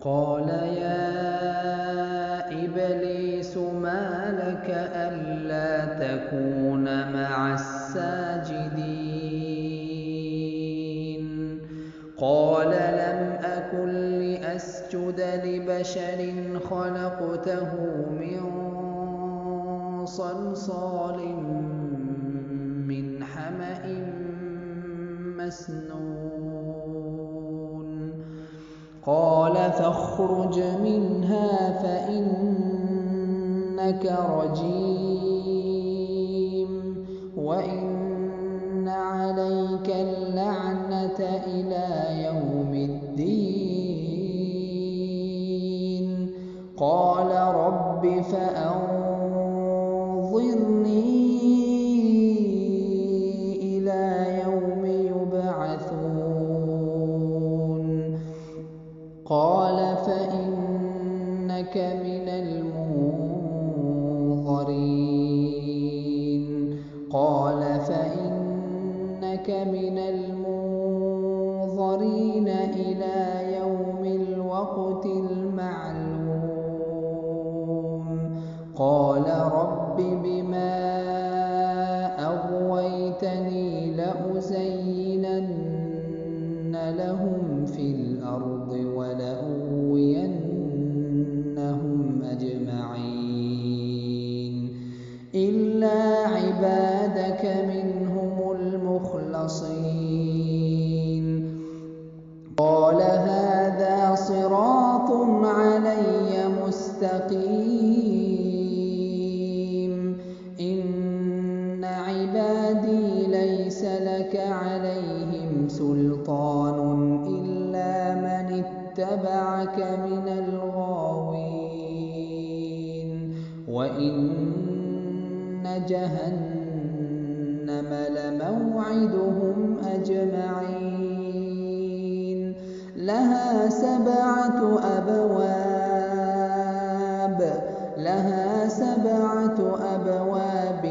قال يا إبليس ما لك ألا تكون مع الساجدين قال لم أكن لأسجد لبشر خلقته من صلصال من حمأ مسنون قال فاخرج منها فإنك رجيم وإن عليك اللعنة إلى يوم الدين قال رب فأنظرني إلى يوم يبعثون قال فإنك من المنظرين قال فإنك من المنظرين إلى يوم الوقت المعلوم قال رب بما أغويتني لأزينن لهم في الأرض ولأغوينهم أجمعين إلا عبادك منهم المخلصين قال هذا صراط علي مستقيم إن عبادي ليس لك عليهم سلطان إلا من اتبعك من الغاوين وإن جهنم لموعدهم أجمعين لها 7 أبواب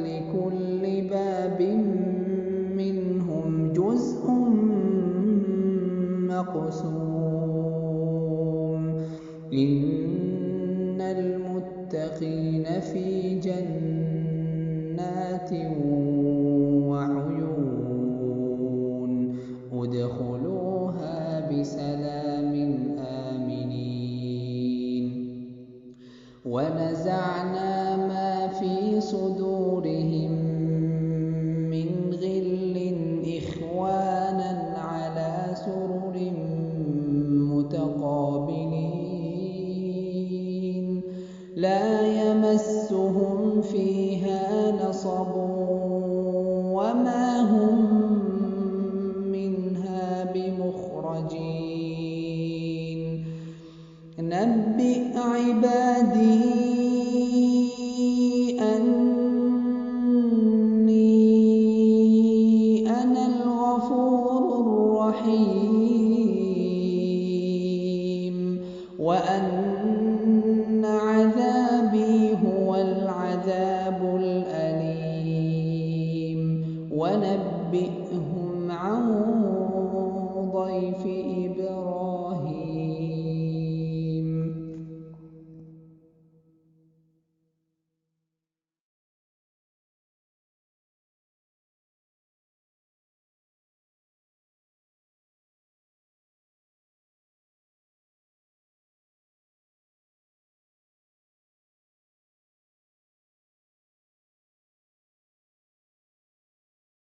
لكل باب منهم جزء مقسوم إن المتقين في جنات وعيون ادخلوها بسلام آمنين ونزعنا ما في صدورهم من غل إخوانا على سرر متقابلين لا يمسهم فيها نصب وما هم منها بمخرجين نبئ عبادي أني أنا الغفور الرحيم وأن